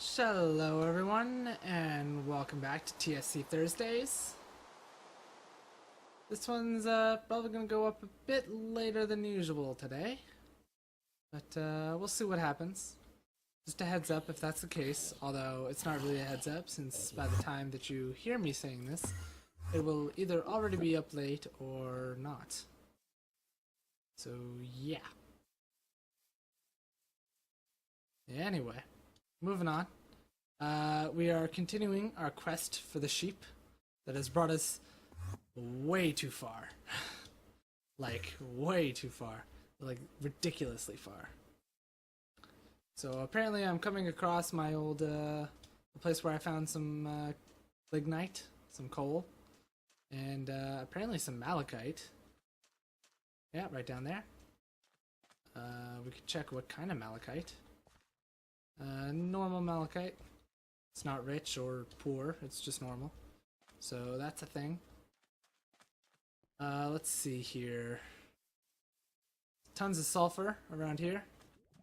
Hello everyone, and welcome back to TSC Thursdays. This one's probably going to go up a bit later than usual today, but we'll see what happens. Just a heads up if that's the case, although it's not really a heads up since by the time that you hear me saying this, it will either already be up late or not. So yeah. Anyway, moving on. We are continuing our quest for the sheep that has brought us way too far. Like, way too far. Like, ridiculously far. So apparently I'm coming across my old, the place where I found some lignite, some coal, and apparently some malachite. Yeah, right down there. We could check what kind of malachite. Normal malachite. It's not rich or poor, it's just normal. So that's a thing. Let's see here. Tons of sulfur around here.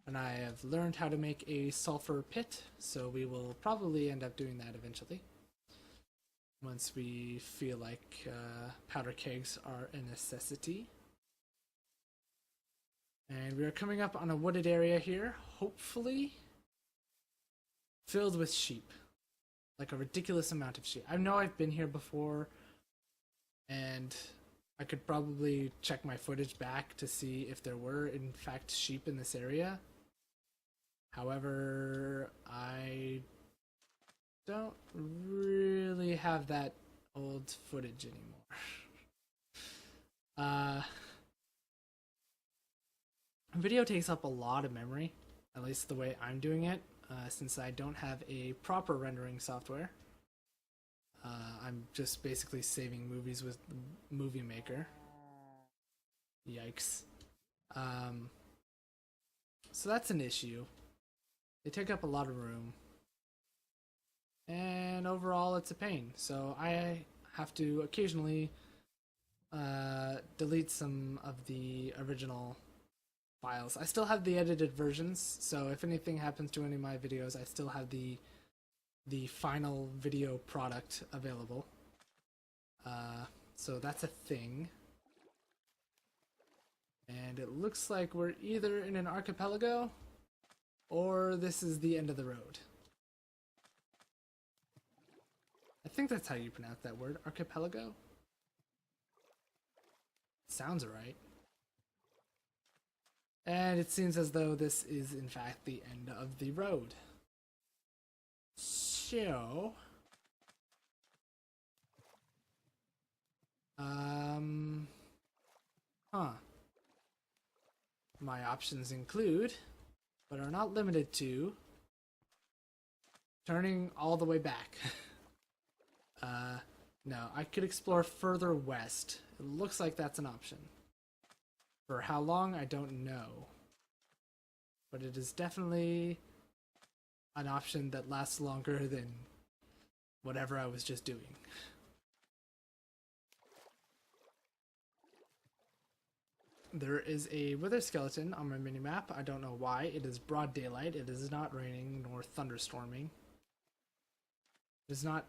And I have learned how to make a sulfur pit, so we will probably end up doing that eventually. Once we feel like powder kegs are a necessity. And we are coming up on a wooded area here, hopefully filled with sheep. Like a ridiculous amount of sheep. I know I've been here before, and I could probably check my footage back to see if there were in fact sheep in this area. However, I don't really have that old footage anymore. Video takes up a lot of memory, at least the way I'm doing it. Since I don't have a proper rendering software. I'm just basically saving movies with Movie Maker. Yikes. So that's an issue. They take up a lot of room. And overall it's a pain. So I have to occasionally delete some of the original files. I still have the edited versions, so if anything happens to any of my videos, I still have the final video product available. So that's a thing. And it looks like we're either in an archipelago or this is the end of the road. I think that's how you pronounce that word, archipelago. Sounds right. And it seems as though this is in fact the end of the road. So... My options include, but are not limited to, turning all the way back. No, I could explore further west. It looks like that's an option. For how long, I don't know. But it is definitely an option that lasts longer than whatever I was just doing. There is a wither skeleton on my minimap. I don't know why. It is broad daylight. It is not raining nor thunderstorming. It is not...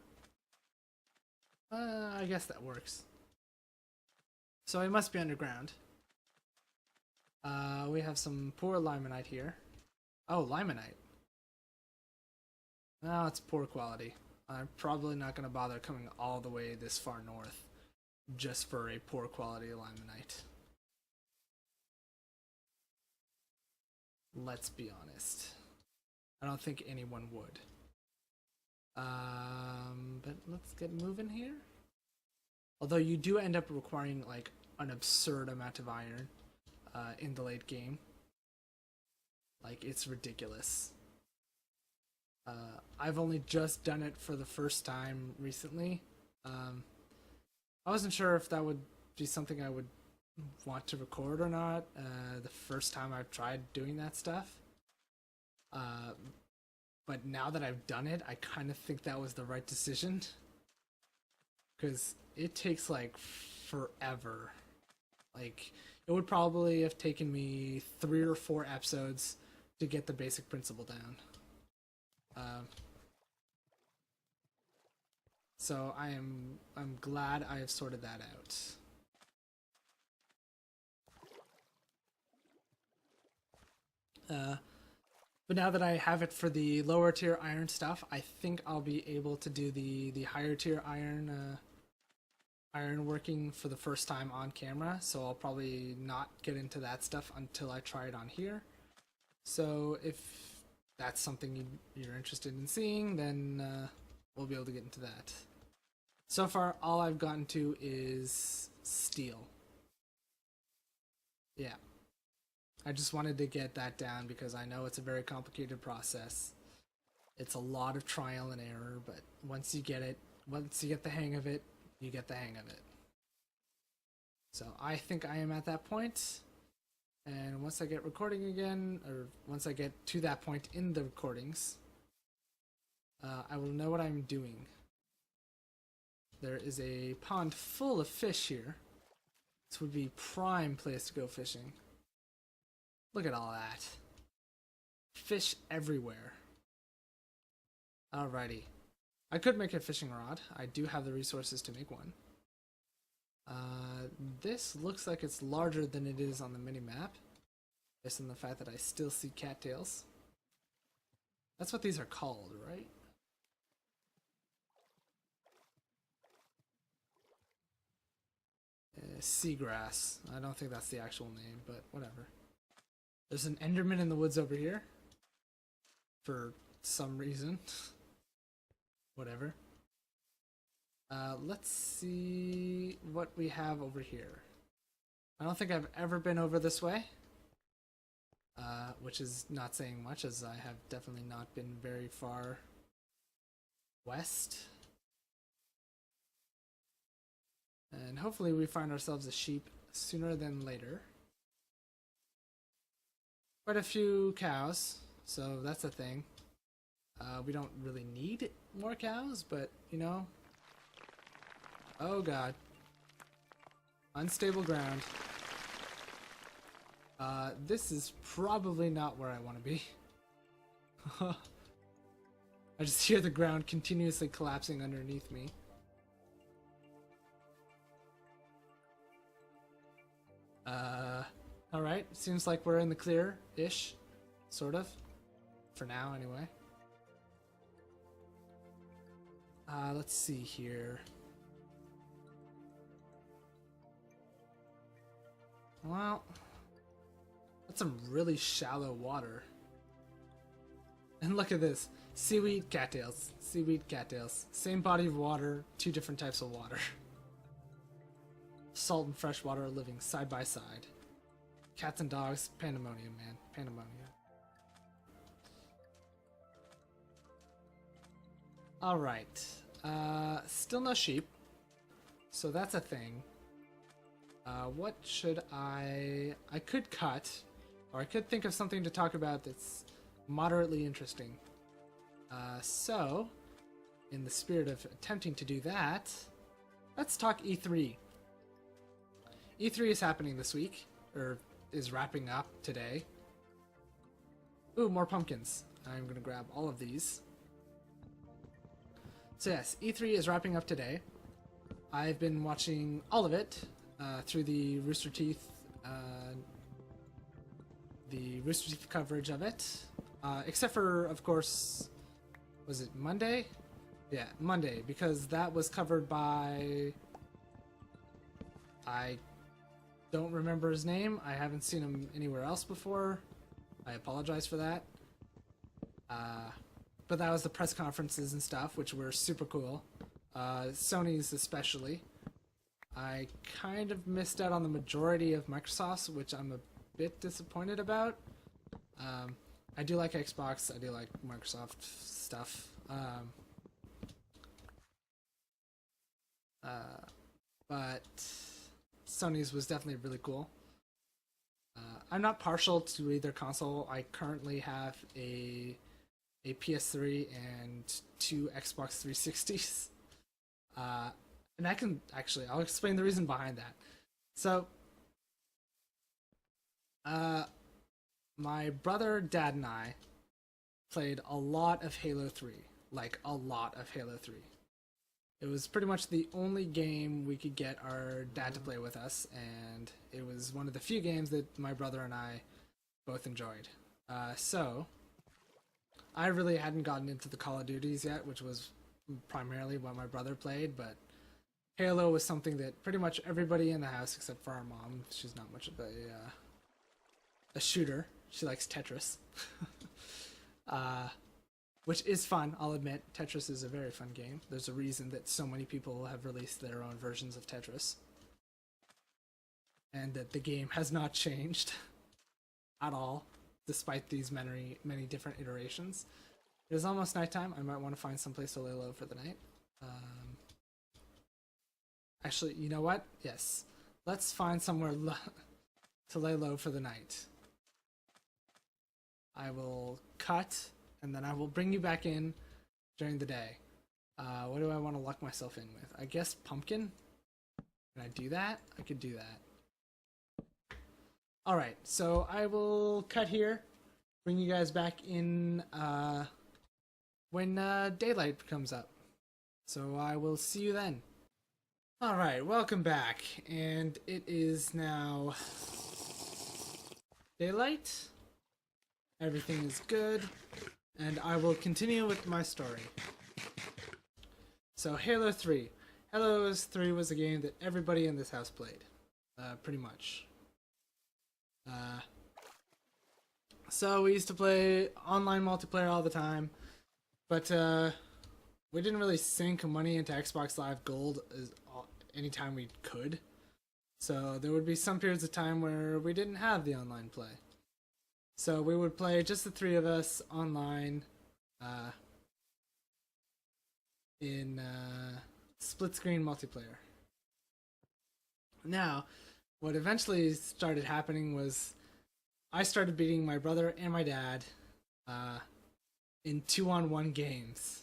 I guess that works. So it must be underground. We have some poor limonite here. Oh, limonite. No, it's poor quality. I'm probably not going to bother coming all the way this far north just for a poor quality limonite. Let's be honest. I don't think anyone would. But let's get moving here. Although you do end up requiring like an absurd amount of iron in the late game. Like, it's ridiculous. I've only just done it for the first time recently. I wasn't sure if that would be something I would want to record or not the first time I've tried doing that stuff. But now that I've done it, I kind of think that was the right decision. Because it takes like forever. Like, it would probably have taken me 3 or 4 episodes to get the basic principle down. So I'm glad I have sorted that out. But now that I have it for the lower tier iron stuff, I think I'll be able to do the higher tier iron working for the first time on camera. So I'll probably not get into that stuff until I try it on here. So if that's something you're interested in seeing, then we'll be able to get into that. So far, all I've gotten to is steel. Yeah. I just wanted to get that down because I know it's a very complicated process. It's a lot of trial and error, but once you get the hang of it, you get the hang of it. So I think I am at that point, and once I get recording again, or once I get to that point in the recordings, I will know what I'm doing. There is a pond full of fish here. This would be prime place to go fishing. Look at all that. Fish everywhere. Alrighty. I could make a fishing rod. I do have the resources to make one. This looks like it's larger than it is on the mini-map, based on the fact that I still see cattails. That's what these are called, right? Seagrass. I don't think that's the actual name, but whatever. There's an Enderman in the woods over here. For some reason. Whatever. Let's see what we have over here. I don't think I've ever been over this way. Which is not saying much, as I have definitely not been very far west. And hopefully we find ourselves a sheep sooner than later. Quite a few cows, so that's a thing. We don't really need more cows, but you know. Oh god. Unstable ground. This is probably not where I want to be. I just hear the ground continuously collapsing underneath me. Alright, seems like we're in the clear-ish, sort of. For now, anyway. Let's see here. Well, that's some really shallow water. And look at this. Seaweed, cattails. Seaweed, cattails. Same body of water, two different types of water. Salt and fresh water are living side by side. Cats and dogs, pandemonium, man. Pandemonium. Alright. Still no sheep. So that's a thing. What should I could cut, or I could think of something to talk about that's moderately interesting. So, in the spirit of attempting to do that, let's talk E3. E3 is happening this week, or is wrapping up today. Ooh, more pumpkins. I'm gonna grab all of these. So yes, E3 is wrapping up today. I've been watching all of it through the Rooster Teeth coverage of it, except for, of course, was it Monday? Yeah, Monday, because that was covered by, I don't remember his name. I haven't seen him anywhere else before. I apologize for that. But that was the press conferences and stuff, which were super cool. Sony's especially. I kind of missed out on the majority of Microsoft's, which I'm a bit disappointed about. I do like Xbox. I do like Microsoft stuff. But Sony's was definitely really cool. I'm not partial to either console. I currently have a PS3 and two Xbox 360s. And I can actually, I'll explain the reason behind that. So, my brother, dad, and I played a lot of Halo 3. Like, a lot of Halo 3. It was pretty much the only game we could get our dad to play with us, and it was one of the few games that my brother and I both enjoyed. So, I really hadn't gotten into the Call of Duties yet, which was primarily what my brother played, but Halo was something that pretty much everybody in the house, except for our mom, she's not much of a shooter. She likes Tetris. Which is fun, I'll admit. Tetris is a very fun game. There's a reason that so many people have released their own versions of Tetris. And that the game has not changed at all, despite these many different iterations. It is almost nighttime. I might want to find someplace to lay low for the night. Actually, you know what? Yes. Let's find somewhere to lay low for the night. I will cut, and then I will bring you back in during the day. What do I want to lock myself in with? I guess pumpkin? Can I do that? I could do that. Alright, so I will cut here, bring you guys back in when daylight comes up. So I will see you then. Alright, welcome back, and it is now daylight. Everything is good, and I will continue with my story. So, Halo 3. Halo 3 was a game that everybody in this house played, pretty much. So we used to play online multiplayer all the time, but we didn't really sink money into Xbox Live Gold anytime we could. So there would be some periods of time where we didn't have the online play. So we would play just the three of us online in split screen multiplayer. Now, what eventually started happening was I started beating my brother and my dad in 2-on-1 games.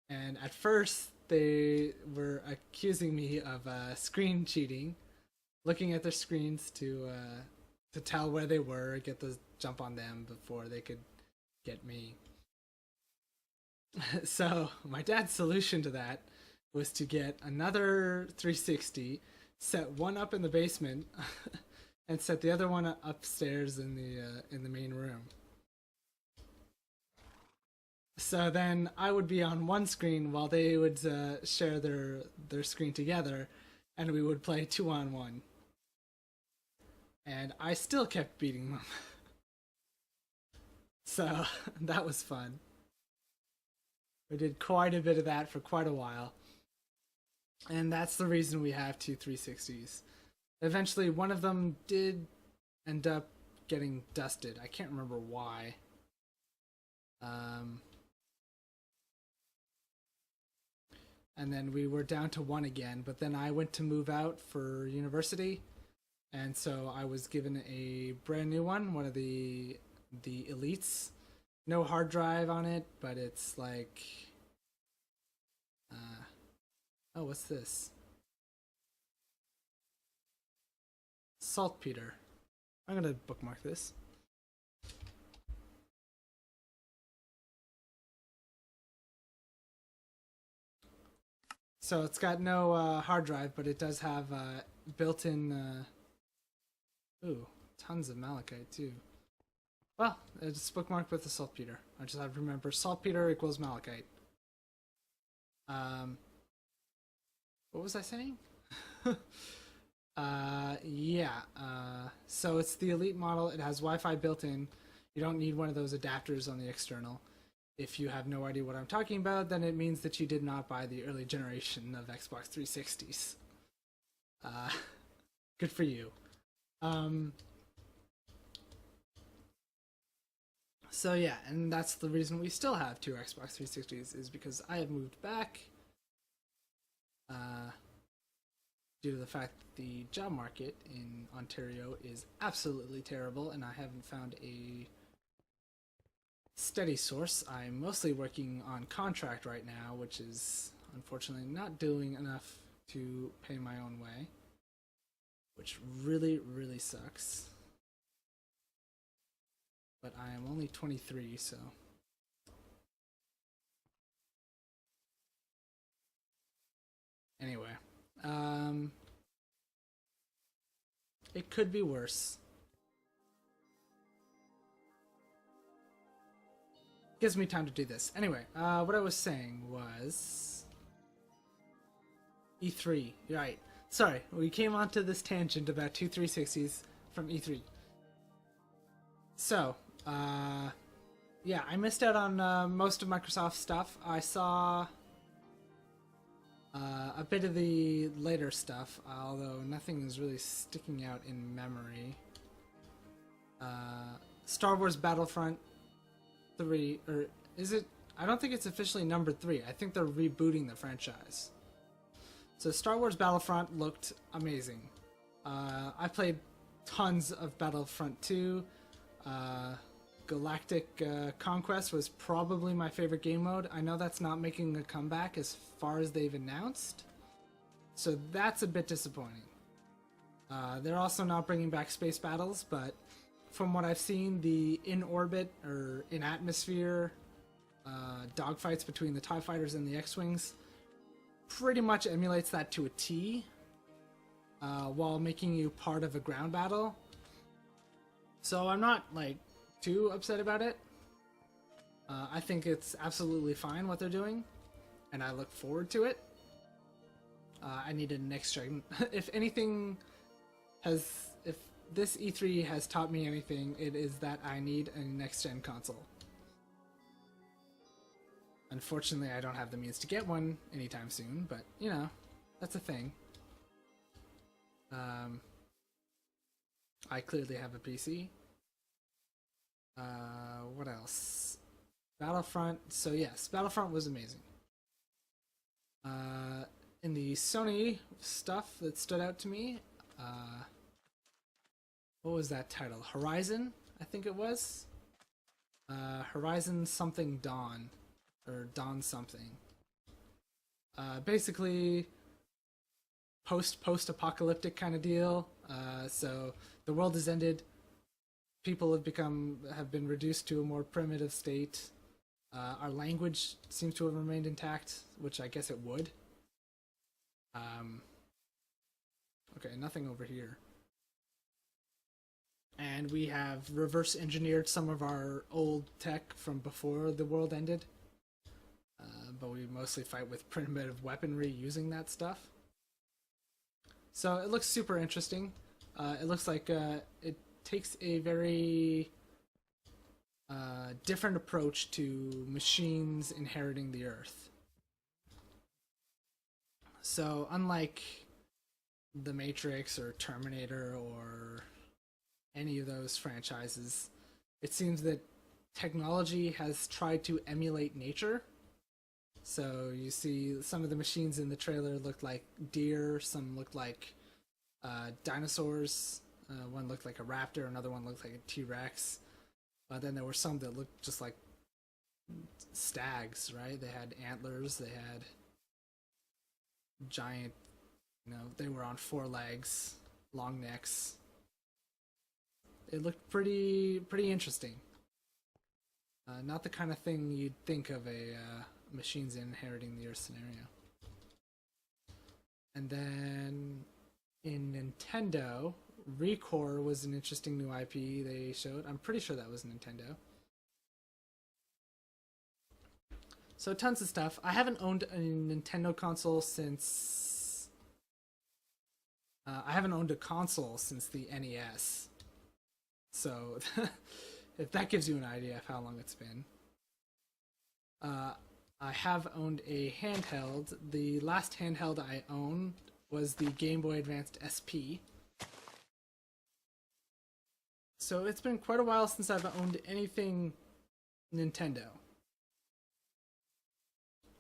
And at first, they were accusing me of screen cheating, looking at their screens to tell where they were, get the jump on them before they could get me. So my dad's solution to that was to get another 360, set one up in the basement, and set the other one upstairs in the main room. So then I would be on one screen while they would share their screen together, and we would play 2-on-1. And I still kept beating them. So that was fun. We did quite a bit of that for quite a while. And that's the reason we have two 360s. Eventually, one of them did end up getting dusted. I can't remember why. And then we were down to one again, but then I went to move out for university, and so I was given a brand new one of the Elites. No hard drive on it, but it's like... oh, what's this? Saltpeter. I'm gonna bookmark this. So it's got no hard drive, but it does have built-in... ooh, tons of malachite too. Well, it's bookmarked with the saltpeter. I just have to remember saltpeter equals malachite. What was I saying? Yeah. So it's the Elite model. It has Wi-Fi built in. You don't need one of those adapters on the external. If you have no idea what I'm talking about, then it means that you did not buy the early generation of Xbox 360s. Good for you. So yeah, and that's the reason we still have two Xbox 360s, is because I have moved back due to the fact that the job market in Ontario is absolutely terrible, and I haven't found a steady source. I'm mostly working on contract right now, which is unfortunately not doing enough to pay my own way, which really, really sucks. But I am only 23, so... It could be worse. Gives me time to do this. Anyway, what I was saying was E3. You're right. Sorry, we came onto this tangent about two 360s from E3. So, yeah, I missed out on most of Microsoft's stuff. I saw a bit of the later stuff, although nothing is really sticking out in memory. Star Wars Battlefront 3, or is it? I don't think it's officially number 3. I think they're rebooting the franchise. So Star Wars Battlefront looked amazing. I played tons of Battlefront 2. Galactic Conquest was probably my favorite game mode. I know that's not making a comeback as far as they've announced, so that's a bit disappointing. They're also not bringing back space battles, but from what I've seen, the in-orbit or in-atmosphere dogfights between the TIE fighters and the X-Wings pretty much emulates that to a T, while making you part of a ground battle. So I'm not, like, too upset about it. I think it's absolutely fine what they're doing, and I look forward to it. I need a next gen. If this E3 has taught me anything, it is that I need a next gen console. Unfortunately, I don't have the means to get one anytime soon, but you know, that's a thing. I clearly have a PC. What else? Battlefront. So yes, Battlefront was amazing. In the Sony stuff that stood out to me, what was that title? Horizon, I think it was. Horizon something Dawn, or Dawn something. Basically, post-apocalyptic kind of deal. So the world has ended. People have been reduced to a more primitive state. Our language seems to have remained intact, which I guess it would. Okay, nothing over here. And we have reverse engineered some of our old tech from before the world ended. But we mostly fight with primitive weaponry using that stuff. So it looks super interesting. It looks like it takes a very different approach to machines inheriting the Earth. So unlike The Matrix or Terminator or any of those franchises, it seems that technology has tried to emulate nature. So you see some of the machines in the trailer look like deer, some look like dinosaurs. One looked like a raptor, another one looked like a T-Rex. But then there were some that looked just like stags, right? They had antlers, they had giant, they were on 4 legs, long necks. It looked pretty interesting. Not the kind of thing you'd think of a machines inheriting the Earth scenario. And then in Nintendo, Recore was an interesting new IP they showed. I'm pretty sure that was Nintendo. So tons of stuff. I haven't owned a Nintendo console since... I haven't owned a console since the NES. So if that gives you an idea of how long it's been. I have owned a handheld. The last handheld I owned was the Game Boy Advanced SP. So it's been quite a while since I've owned anything Nintendo.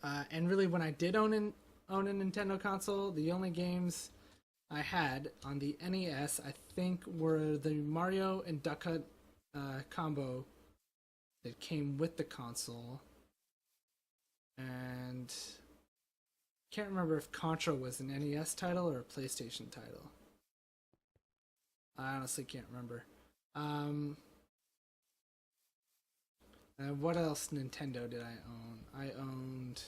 And really, when I did own a Nintendo console, the only games I had on the NES, I think, were the Mario and Duck Hunt combo that came with the console. And can't remember if Contra was an NES title or a PlayStation title. I honestly can't remember. What else Nintendo did I own? I owned,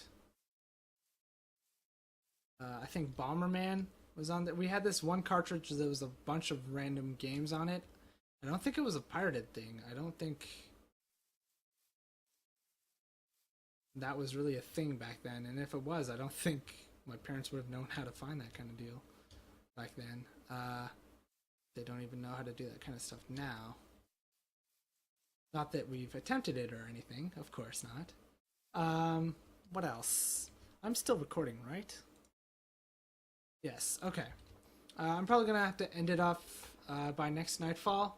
I think Bomberman was on. We had this one cartridge that was a bunch of random games on it. I don't think it was a pirated thing. I don't think that was really a thing back then. And if it was, I don't think my parents would have known how to find that kind of deal back then. They don't even know how to do that kind of stuff now. Not that we've attempted it or anything, of course not. What else? I'm still recording, right? Yes, okay. I'm probably gonna have to end it off by next nightfall.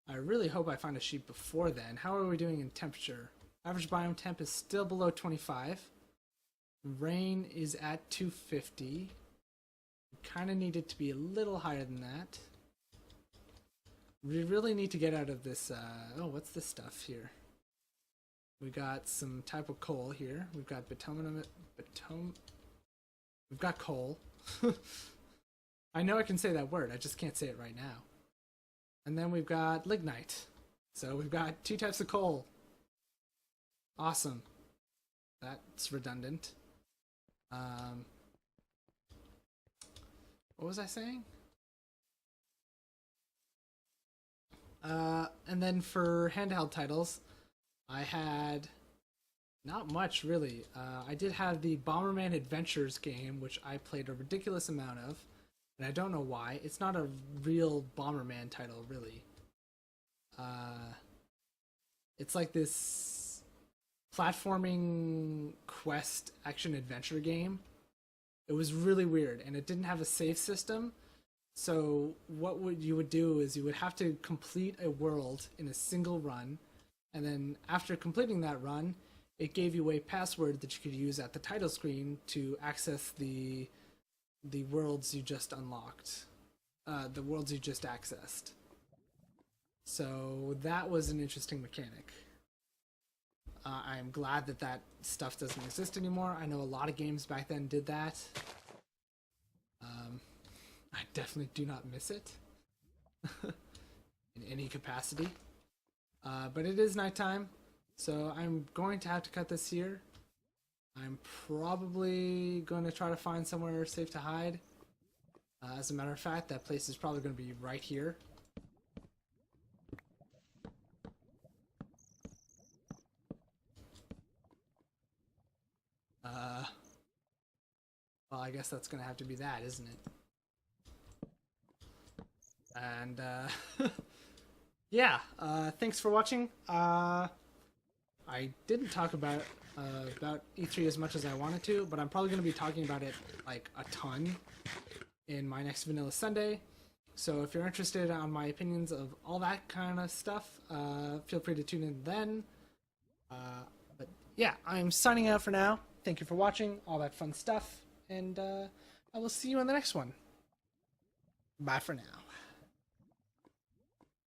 I really hope I find a sheep before then. How are we doing in temperature? Average biome temp is still below 25. Rain is at 250. Kind of need it to be a little higher than that. We really need to get out of this. Oh, what's this stuff here? We got some type of coal here. We've got bitumen. We've got coal. I know I can say that word. I just can't say it right now. And then we've got lignite. So we've got 2 types of coal. Awesome. That's redundant. What was I saying? And then for handheld titles, I had not much really. I did have the Bomberman Adventures game, which I played a ridiculous amount of, and I don't know why. It's not a real Bomberman title, really. It's like this platforming quest action adventure game. It was really weird, and it didn't have a save system. So what you would do is you would have to complete a world in a single run, and then after completing that run, it gave you a password that you could use at the title screen to access the worlds you just unlocked, the worlds you just accessed. So that was an interesting mechanic. I'm glad that that stuff doesn't exist anymore. I know a lot of games back then did that. I definitely do not miss it in any capacity. But it is nighttime, so I'm going to have to cut this here. I'm probably going to try to find somewhere safe to hide. As a matter of fact, that place is probably going to be right here. Well, I guess that's going to have to be that, isn't it? And, yeah, thanks for watching. I didn't talk about E3 as much as I wanted to, but I'm probably going to be talking about it, like, a ton in my next Vanilla Sunday. So if you're interested on my opinions of all that kind of stuff, feel free to tune in then. But yeah, I'm signing out for now. Thank you for watching, all that fun stuff, and I will see you in the next one. Bye for now.